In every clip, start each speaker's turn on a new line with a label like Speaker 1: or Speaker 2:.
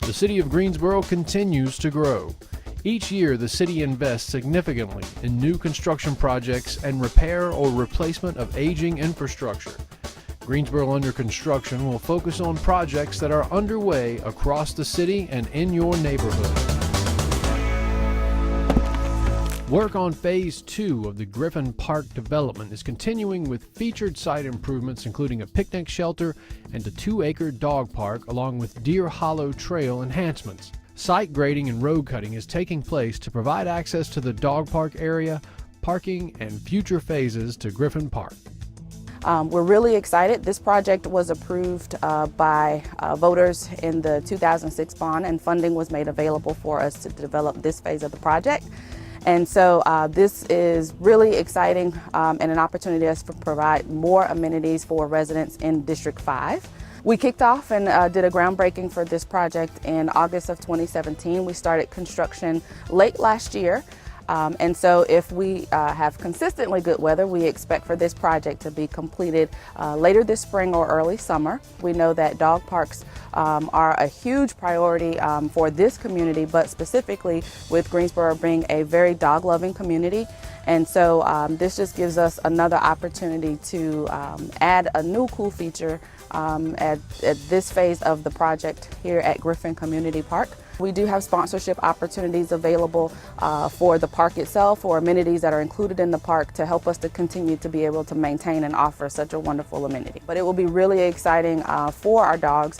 Speaker 1: The city of Greensboro continues to grow. Each year, the city invests significantly in new construction projects and repair or replacement of aging infrastructure. Greensboro Under Construction will focus on projects that are underway across the city and in your neighborhood. Work on Phase 2 of the Griffin Park development is continuing with featured site improvements including a picnic shelter and a 2-acre dog park along with Deer Hollow Trail enhancements. Site grading and road cutting is taking place to provide access to the dog park area, parking, and future phases to Griffin Park.
Speaker 2: We're really excited. This project was approved by voters in the 2006 bond, and funding was made available for us to develop this phase of the project. And so this is really exciting and an opportunity for us to provide more amenities for residents in District 5. We kicked off and did a groundbreaking for this project in August of 2017. We started construction late last year. And so if we have consistently good weather, we expect for this project to be completed later this spring or early summer. We know that dog parks are a huge priority for this community, but specifically with Greensboro being a very dog-loving community. And so this just gives us another opportunity to add a new cool feature at this phase of the project here at Griffin Community Park. We do have sponsorship opportunities available for the park itself or amenities that are included in the park to help us to continue to be able to maintain and offer such a wonderful amenity. But it will be really exciting for our dogs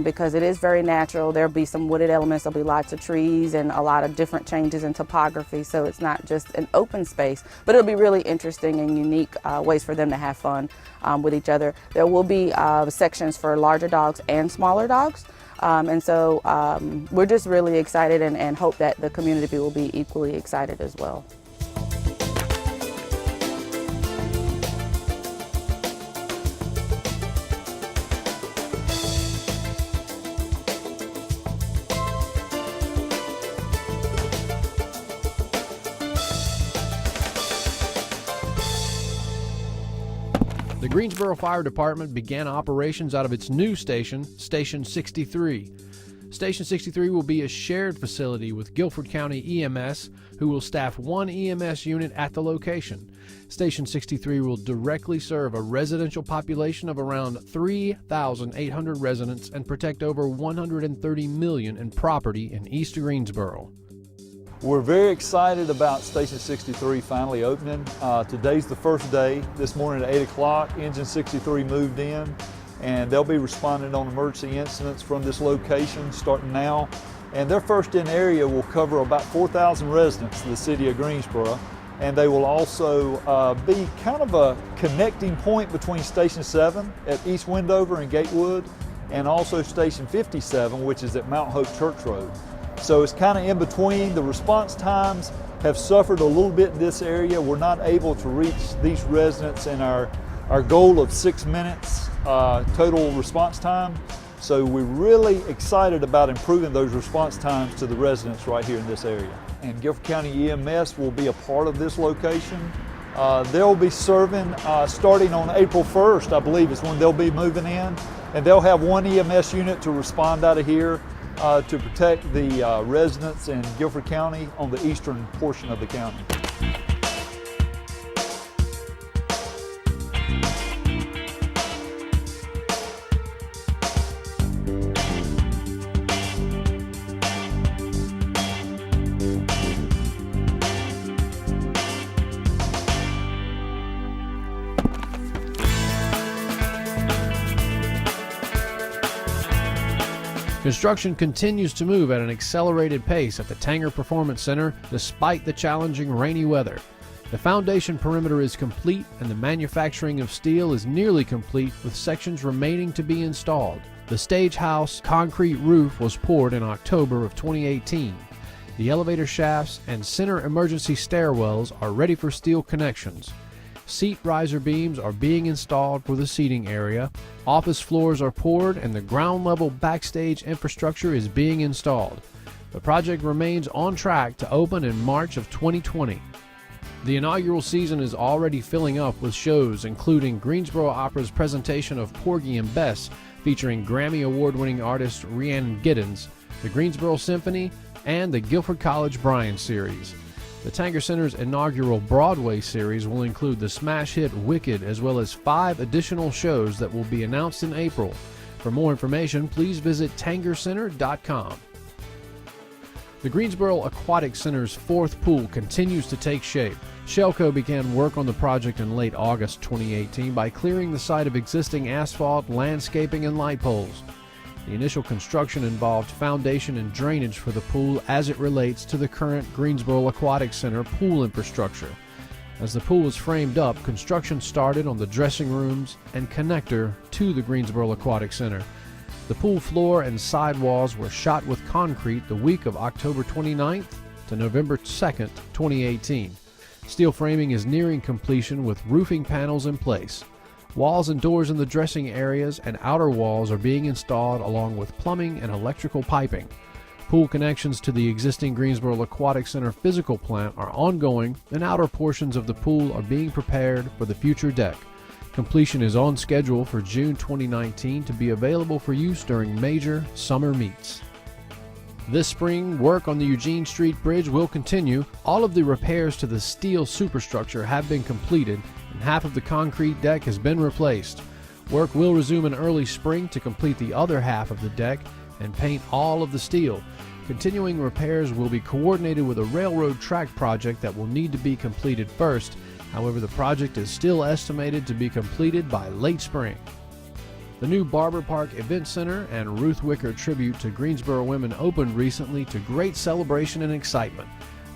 Speaker 2: because it is very natural. There'll be some wooded elements, there'll be lots of trees and a lot of different changes in topography, so it's not just an open space, but it'll be really interesting and unique ways for them to have fun with each other. There will be sections for larger dogs and smaller dogs. And so we're just really excited and hope that the community will be equally excited as well.
Speaker 1: The Greensboro Fire Department began operations out of its new station, Station 63. Station 63 will be a shared facility with Guilford County EMS, who will staff one EMS unit at the location. Station 63 will directly serve a residential population of around 3,800 residents and protect over $130 million in property in East Greensboro.
Speaker 3: We're very excited about Station 63 finally opening. Today's the first day. This morning at 8 o'clock, Engine 63 moved in, and they'll be responding on emergency incidents from this location starting now. And their first in area will cover about 4,000 residents of the city of Greensboro, and they will also be kind of a connecting point between Station 7 at East Wendover and Gatewood, and also Station 57, which is at Mount Hope Church Road. So it's kind of in between. The response times have suffered a little bit in this area. We're not able to reach these residents in our goal of 6 minutes total response time. So we're really excited about improving those response times to the residents right here in this area. And Guilford County EMS will be a part of this location. They'll be serving starting on April 1st, I believe is when they'll be moving in. And they'll have one EMS unit to respond out of here to protect the residents in Guilford County on the eastern portion of the county.
Speaker 1: Construction continues to move at an accelerated pace at the Tanger Performance Center despite the challenging rainy weather. The foundation perimeter is complete and the manufacturing of steel is nearly complete with sections remaining to be installed. The stage house concrete roof was poured in October of 2018. The elevator shafts and center emergency stairwells are ready for steel connections. Seat riser beams are being installed for the seating area. Office floors are poured and the ground level backstage infrastructure is being installed. The project remains on track to open in March of 2020. The inaugural season is already filling up with shows including Greensboro Opera's presentation of Porgy and Bess featuring Grammy Award-winning artist Rhiannon Giddens, the Greensboro Symphony, and the Guilford College Bryan Series. The Tanger Center's inaugural Broadway series will include the smash hit Wicked, as well as 5 additional shows that will be announced in April. For more information, please visit tangercenter.com. The Greensboro Aquatic Center's 4th pool continues to take shape. Shelco began work on the project in late August 2018 by clearing the site of existing asphalt, landscaping, and light poles. The initial construction involved foundation and drainage for the pool as it relates to the current Greensboro Aquatic Center pool infrastructure. As the pool was framed up, construction started on the dressing rooms and connector to the Greensboro Aquatic Center. The pool floor and sidewalls were shot with concrete the week of October 29th to November 2nd, 2018. Steel framing is nearing completion with roofing panels in place. Walls and doors in the dressing areas and outer walls are being installed along with plumbing and electrical piping. Pool connections to the existing Greensboro Aquatic Center physical plant are ongoing, and outer portions of the pool are being prepared for the future deck. Completion is on schedule for June 2019 to be available for use during major summer meets. This spring, work on the Eugene Street Bridge will continue. All of the repairs to the steel superstructure have been completed, and half of the concrete deck has been replaced. Work will resume in early spring to complete the other half of the deck and paint all of the steel. Continuing repairs will be coordinated with a railroad track project that will need to be completed first. However, the project is still estimated to be completed by late spring. The new Barber Park Event Center and Ruth Wicker Tribute to Greensboro Women opened recently to great celebration and excitement.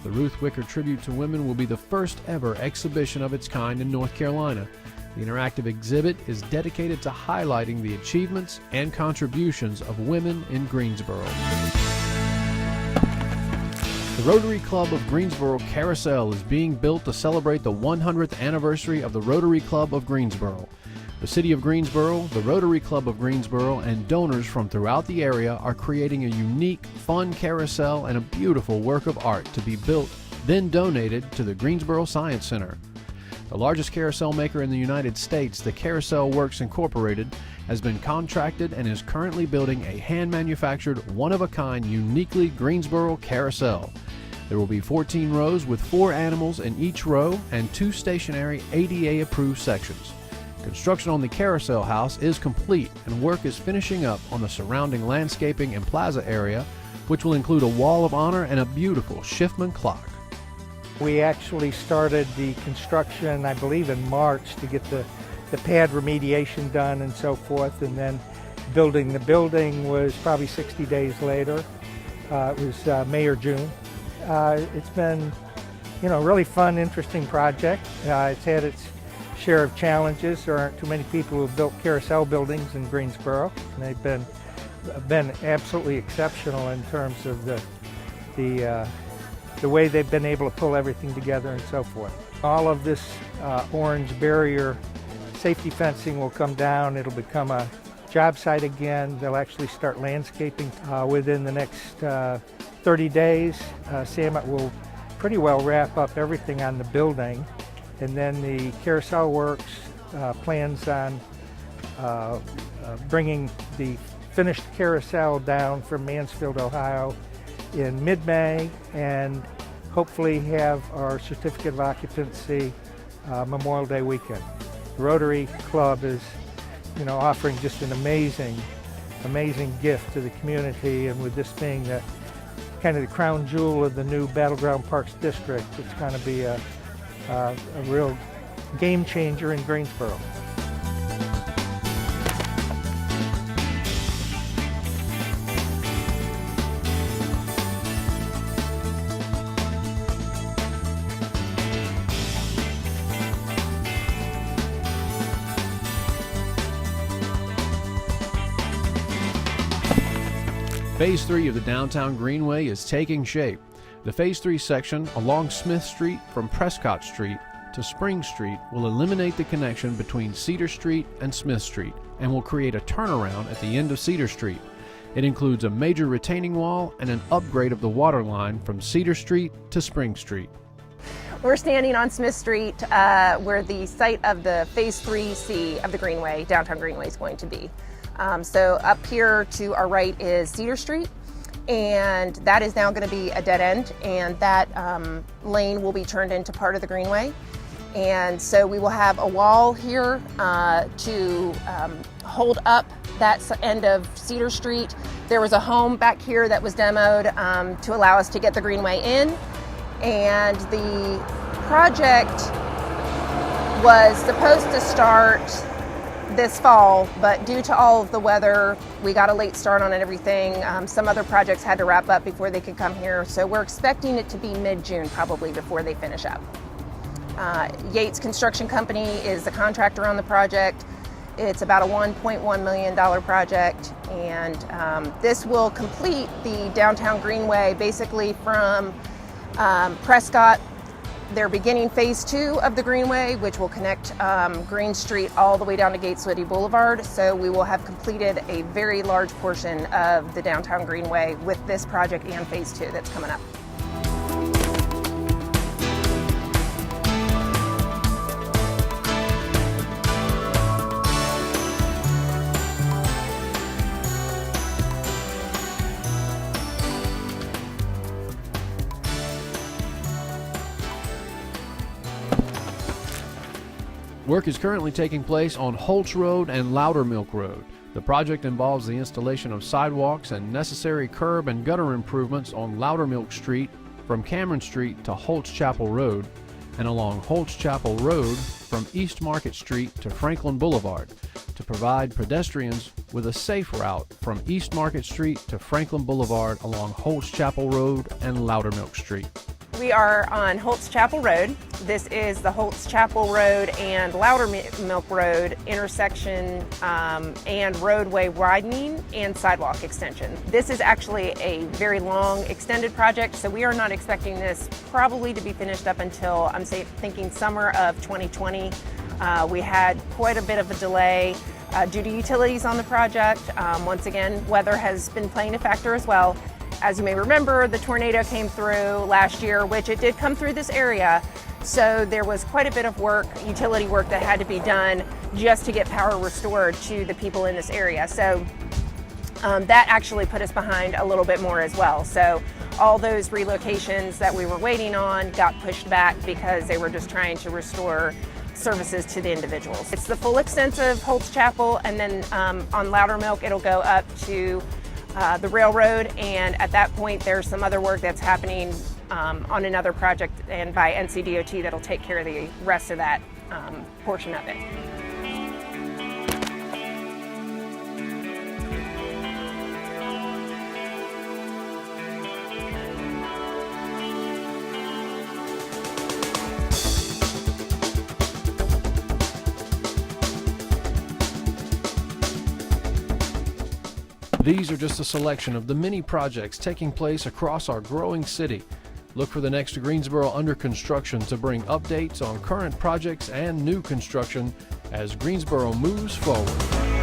Speaker 1: The Ruth Wicker Tribute to Women will be the first ever exhibition of its kind in North Carolina. The interactive exhibit is dedicated to highlighting the achievements and contributions of women in Greensboro. The Rotary Club of Greensboro Carousel is being built to celebrate the 100th anniversary of the Rotary Club of Greensboro. The City of Greensboro, the Rotary Club of Greensboro, and donors from throughout the area are creating a unique, fun carousel and a beautiful work of art to be built, then donated to the Greensboro Science Center. The largest carousel maker in the United States, the Carousel Works Incorporated, has been contracted and is currently building a hand-manufactured, one-of-a-kind, uniquely Greensboro carousel. There will be 14 rows with 4 animals in each row and 2 stationary ADA-approved sections. Construction on the Carousel House is complete, and work is finishing up on the surrounding landscaping and plaza area, which will include a wall of honor and a beautiful Schiffman clock.
Speaker 4: We actually started the construction, I believe, in March to get the pad remediation done and so forth, and then building the building was probably 60 days later. It was May or June. It's been, a really fun, interesting project. It's had its share of challenges. There aren't too many people who have built carousel buildings in Greensboro, and they've been absolutely exceptional in terms of the way they've been able to pull everything together and so forth. All of this orange barrier safety fencing will come down. It'll become a job site again. They'll actually start landscaping within the next 30 days. Sam will pretty well wrap up everything on the building. And then the Carousel Works plans on bringing the finished carousel down from Mansfield, Ohio in mid-May, and hopefully have our certificate of occupancy Memorial Day weekend. The Rotary Club is, offering just an amazing gift to the community, and with this being the kind of the crown jewel of the new Battleground Parks District, it's going to be a real game changer in Greensboro.
Speaker 1: Phase 3 of the Downtown Greenway is taking shape. The Phase 3 section along Smith Street from Prescott Street to Spring Street will eliminate the connection between Cedar Street and Smith Street and will create a turnaround at the end of Cedar Street. It includes a major retaining wall and an upgrade of the water line from Cedar Street to Spring Street.
Speaker 5: We're standing on Smith Street where the site of the Phase 3C of the Greenway, Downtown Greenway, is going to be. So up here to our right is Cedar Street, and that is now going to be a dead end, and that lane will be turned into part of the greenway. And so we will have a wall here to hold up that end of Cedar Street. There was a home back here that was demoed to allow us to get the greenway in, and the project was supposed to start this fall, but due to all of the weather, we got a late start on everything. Some other projects had to wrap up before they could come here, so we're expecting it to be mid-June probably before they finish up. Yates Construction Company is the contractor on the project. It's about a $1.1 million project, and this will complete the downtown greenway basically from Prescott. They're beginning phase 2 of the greenway, which will connect Green Street all the way down to Gateswood Boulevard. So we will have completed a very large portion of the downtown greenway with this project and phase 2 that's coming up.
Speaker 1: Work is currently taking place on Holtz Road and Loudermilk Road. The project involves the installation of sidewalks and necessary curb and gutter improvements on Loudermilk Street from Cameron Street to Holtz Chapel Road, and along Holtz Chapel Road from East Market Street to Franklin Boulevard to provide pedestrians with a safe route from East Market Street to Franklin Boulevard along Holtz Chapel Road and Loudermilk Street.
Speaker 5: We are on Holtz Chapel Road. This is the Holtz Chapel Road and Loudermilk Road intersection and roadway widening and sidewalk extension. This is actually a very long extended project, so we are not expecting this probably to be finished up until, I'm thinking summer of 2020. We had quite a bit of a delay due to utilities on the project. Once again, weather has been playing a factor as well. As you may remember, the tornado came through last year, which it did come through this area. So there was quite a bit of work, utility work that had to be done just to get power restored to the people in this area. So that actually put us behind a little bit more as well. So all those relocations that we were waiting on got pushed back because they were just trying to restore services to the individuals. It's the full extent of Holtz Chapel, and then on Loudermilk it'll go up to the railroad, and at that point there's some other work that's happening on another project and by NCDOT that'll take care of the rest of that portion of it.
Speaker 1: These are just a selection of the many projects taking place across our growing city. Look for the next Greensboro Under Construction to bring updates on current projects and new construction as Greensboro moves forward.